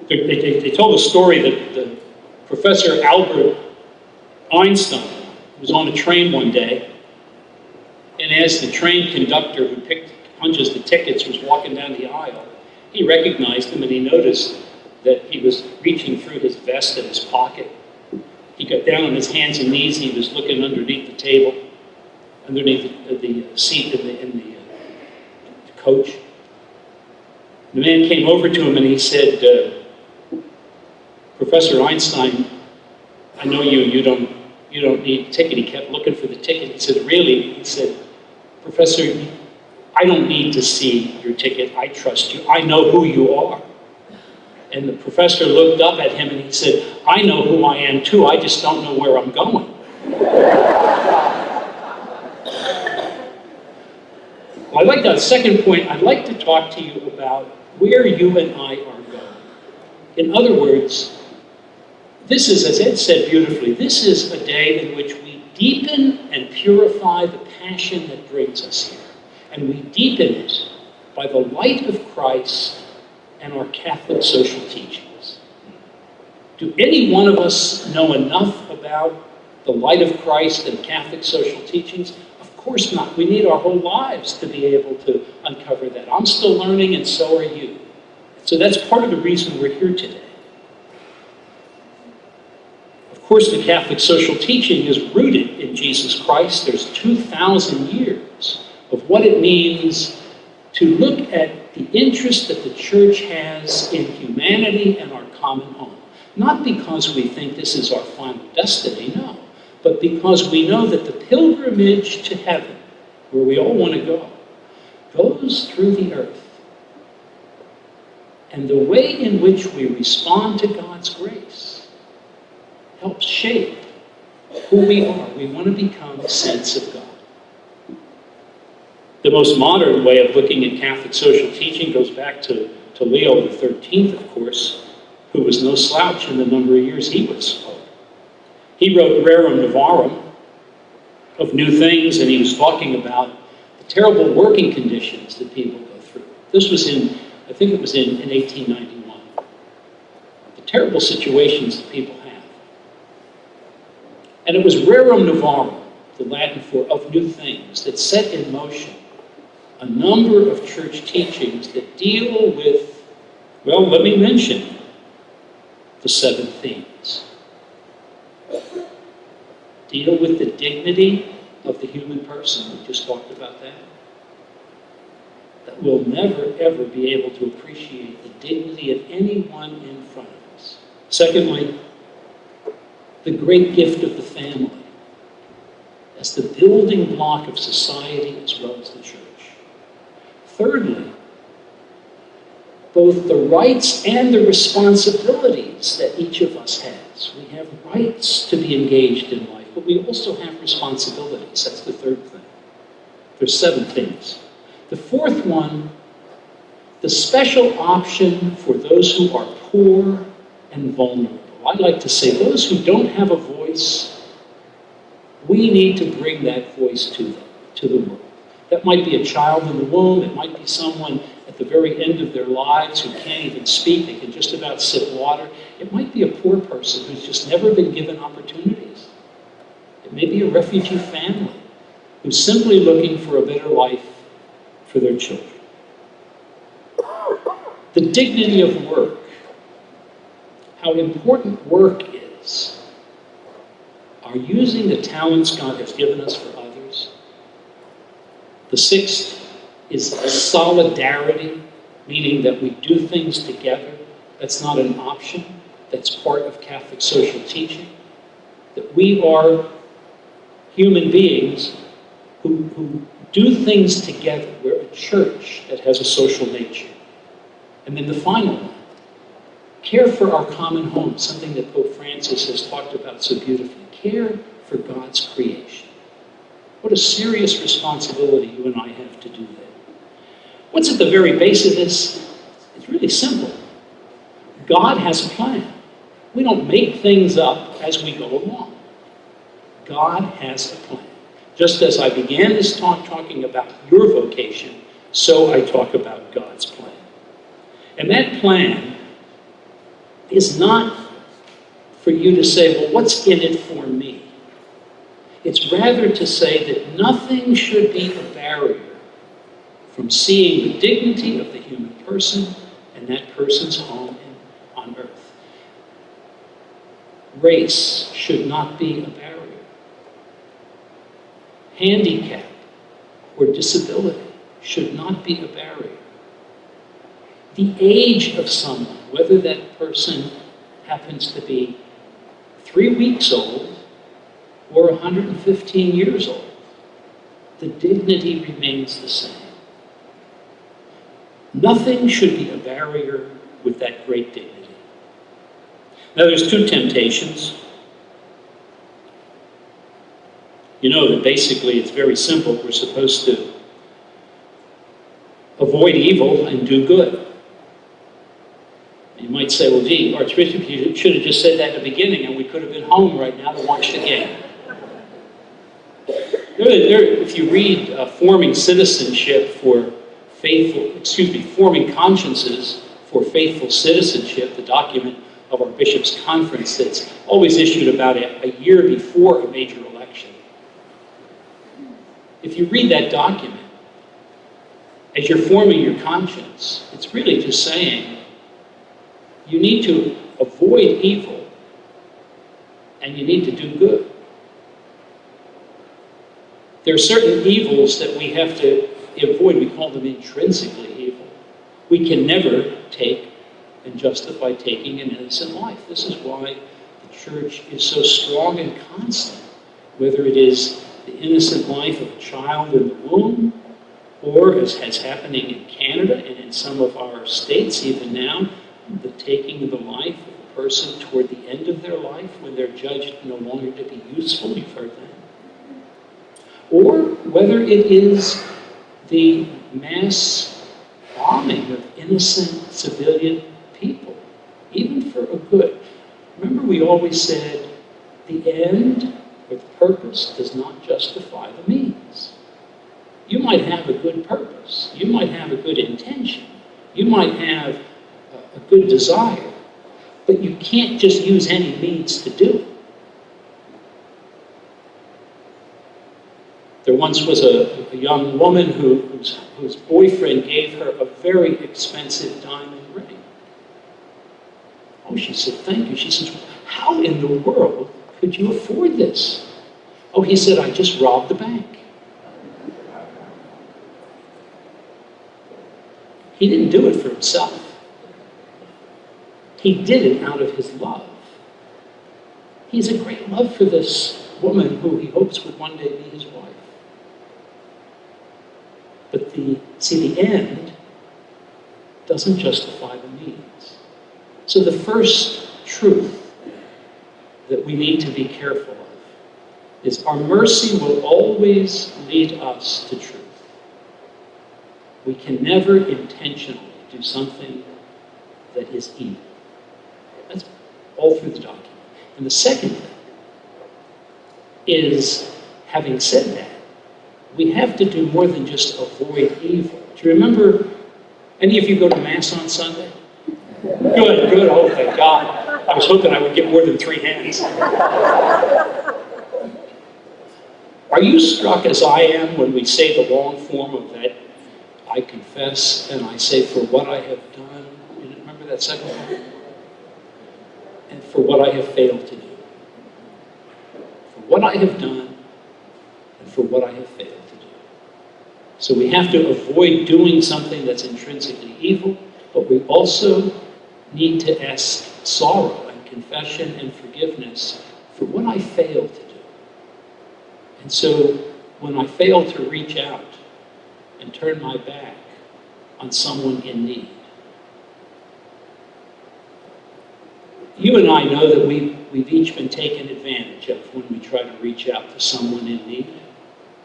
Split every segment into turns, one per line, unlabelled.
They told a story that the Professor Albert Einstein was on a train one day, and as the train conductor who punches the tickets was walking down the aisle, he recognized him and he noticed that he was reaching through his vest and his pocket. He got down on his hands and knees. He was looking underneath the table, underneath the seat in the coach. The man came over to him and he said, Professor Einstein, I know you don't need a ticket. He kept looking for the ticket. He said, really? He said, Professor, I don't need to see your ticket. I trust you. I know who you are. And the professor looked up at him and he said, I know who I am too. I just don't know where I'm going. Well, I'd like that second point. I'd like to talk to you about where you and I are going. In other words, this is, as Ed said beautifully, this is a day in which we deepen and purify the passion that brings us here. And we deepen it by the light of Christ and our Catholic social teachings. Do any one of us know enough about the light of Christ and Catholic social teachings? Of course not. We need our whole lives to be able to uncover that. I'm still learning, and so are you. So that's part of the reason we're here today. Of course, the Catholic social teaching is rooted in Jesus Christ. There's 2,000 years of what it means to look at the interest that the Church has in humanity and our common home. Not because we think this is our final destiny, no, but because we know that the pilgrimage to heaven, where we all want to go, goes through the earth. And the way in which we respond to God's grace helps shape who we are. We want to become saints of God. The most modern way of looking at Catholic social teaching goes back to Leo XIII, of course, who was no slouch in the number of years he was pope. He wrote Rerum Novarum of New Things, and he was talking about the terrible working conditions that people go through. This was I think it was in 1891. The terrible situations that people have. And it was Rerum Novarum, the Latin for of new things, that set in motion a number of church teachings that deal with, well, let me mention the 7 themes. Deal with the dignity of the human person. We just talked about that. That we'll never, ever be able to appreciate the dignity of anyone in front of us. Secondly, the great gift of the family as the building block of society as well as the church. Thirdly, both the rights and the responsibilities that each of us has. We have rights to be engaged in life, but we also have responsibilities. That's the third thing. There's 7 things. The fourth one, the special option for those who are poor and vulnerable. I'd like to say those who don't have a voice, we need to bring that voice to them, to the world. That might be a child in the womb. It might be someone at the very end of their lives who can't even speak. They can just about sip water. It might be a poor person who's just never been given opportunities. It may be a refugee family who's simply looking for a better life for their children. The dignity of work. How important work is. Our using the talents God has given us for others. The 6th is solidarity, meaning that we do things together. That's not an option. That's part of Catholic social teaching. That we are human beings who do things together. We're a church that has a social nature. And then the final one, care for our common home, something that Pope Francis has talked about so beautifully. Care for God's creation. What a serious responsibility you and I have to do that. What's at the very base of this? It's really simple. God has a plan. We don't make things up as we go along. God has a plan. Just as I began this talk talking about your vocation, so I talk about God's plan. And that plan is not for you to say, well, what's in it for me? It's rather to say that nothing should be a barrier from seeing the dignity of the human person and that person's home on earth. Race should not be a barrier. Handicap or disability should not be a barrier. The age of someone, whether that person happens to be 3 weeks old or 115 years old, the dignity remains the same. Nothing should be a barrier with that great dignity. Now there's two temptations. You know that basically it's very simple. We're supposed to avoid evil and do good. You might say, well, gee, Archbishop, you should have just said that in the beginning and we could have been home right now to watch the game. If you read Forming Citizenship for Forming Consciences for Faithful Citizenship, the document of our Bishops' Conference that's always issued about a year before a major election. If you read that document, as you're forming your conscience, it's really just saying you need to avoid evil and you need to do good. There are certain evils that we have to avoid. We call them intrinsically evil. We can never take and justify taking an innocent life. This is why the Church is so strong and constant, whether it is the innocent life of a child in the womb, or as is happening in Canada and in some of our states even now, the taking of the life of a person toward the end of their life when they're judged no longer to be useful. You've heard that. Or whether it is the mass bombing of innocent civilian people, even for a good. Remember, we always said the end or the purpose does not justify the means. You might have a good purpose. You might have a good intention. You might have a good desire, but you can't just use any means to do it. There once was a young woman whose boyfriend gave her a very expensive diamond ring. Oh, she said, thank you. She says, how in the world could you afford this? Oh, he said, I just robbed the bank. He didn't do it for himself. He did it out of his love. He has a great love for this woman who he hopes would one day be his wife. But the end doesn't justify the means. So the first truth that we need to be careful of is our mercy will always lead us to truth. We can never intentionally do something that is evil. That's all through the document. And the second thing is, having said that, we have to do more than just avoid evil. Do you remember, any of you go to Mass on Sunday? Good, oh thank God. I was hoping I would get more than 3 hands. Are you struck as I am when we say the long form of that? I confess and I say, for what I have done. You remember that second one? And for what I have failed to do. For what I have done and for what I have failed to do. So we have to avoid doing something that's intrinsically evil, but we also need to ask sorrow and confession and forgiveness for what I failed to do. And so when I fail to reach out and turn my back on someone in need. You and I know that we've each been taken advantage of when we try to reach out to someone in need.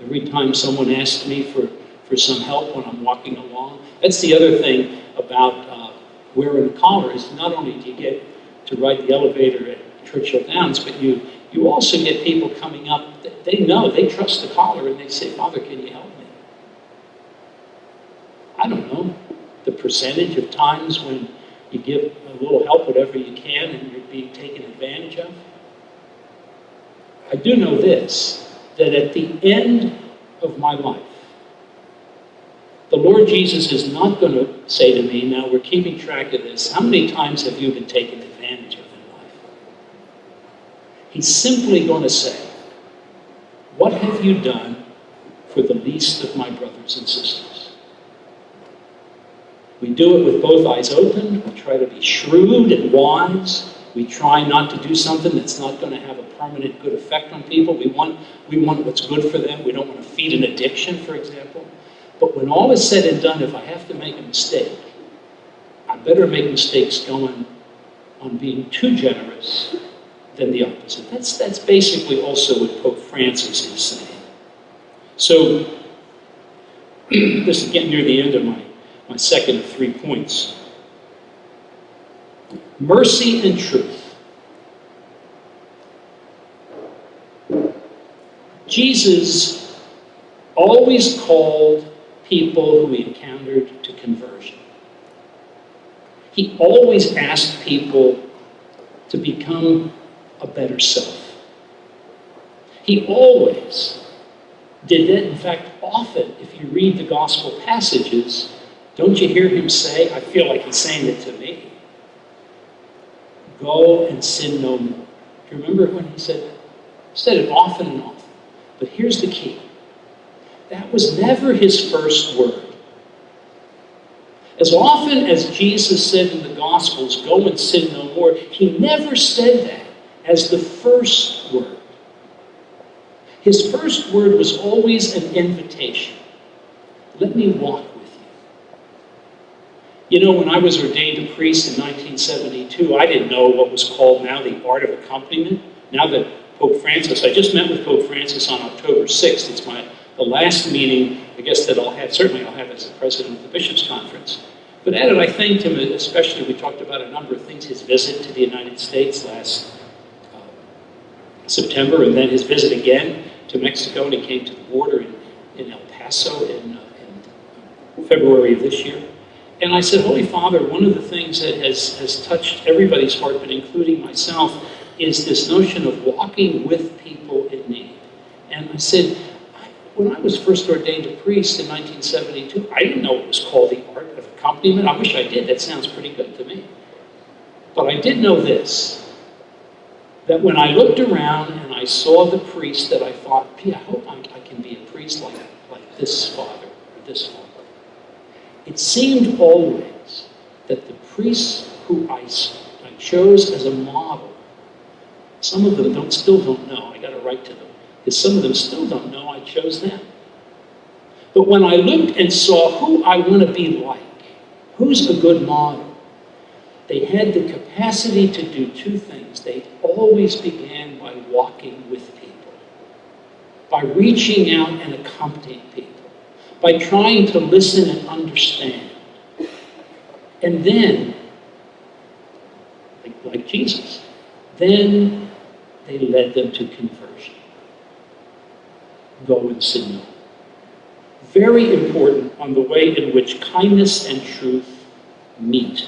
Every time someone asks me for some help when I'm walking along. That's the other thing about wearing a collar, is not only do you get to ride the elevator at Churchill Downs, but you also get people coming up, they know, they trust the collar, and they say, Father, can you help me? I don't know the percentage of times when You give a little help, whatever you can, and you're being taken advantage of. I do know this, that at the end of my life, the Lord Jesus is not going to say to me, now we're keeping track of this, how many times have you been taken advantage of in life? He's simply going to say, what have you done for the least of my brothers and sisters? We do it with both eyes open. We try to be shrewd and wise. We try not to do something that's not going to have a permanent good effect on people. We want what's good for them. We don't want to feed an addiction, for example. But when all is said and done, if I have to make a mistake, I better make mistakes going on being too generous than the opposite. That's basically also what Pope Francis is saying. So, this is getting near the end of my second of 3 points. Mercy and truth. Jesus always called people who he encountered to conversion. He always asked people to become a better self. He always did that. In fact, often, if you read the gospel passages, don't you hear him say, I feel like he's saying it to me, go and sin no more. Do you remember when he said that? He said it often and often. But here's the key. That was never his first word. As often as Jesus said in the Gospels, go and sin no more, he never said that as the first word. His first word was always an invitation. Let me walk with you. You know, when I was ordained a priest in 1972, I didn't know what was called now the art of accompaniment. Now that Pope Francis, I just met with Pope Francis on October 6th. It's the last meeting, I guess, that I'll have, certainly I'll have as the president of the Bishops' Conference. But at it, I thanked him, especially, we talked about a number of things, his visit to the United States last September, and then his visit again to Mexico, and he came to the border in El Paso in February of this year. And I said, Holy Father, one of the things that has touched everybody's heart, but including myself, is this notion of walking with people in need. And I said, when I was first ordained a priest in 1972, I didn't know it was called the art of accompaniment. I wish I did. That sounds pretty good to me. But I did know this, that when I looked around and I saw the priest, that I thought, I hope I can be a priest like this father or this father. It seemed always that the priests who I chose as a model, some of them still don't know. I got to write to them, because some of them still don't know I chose them. But when I looked and saw who I want to be like, who's a good model, they had the capacity to do two things. They always began by walking with people, by reaching out and accompanying people, by trying to listen and understand. And then, like Jesus, then they led them to conversion. Go and sin no more. Very important on the way in which kindness and truth meet.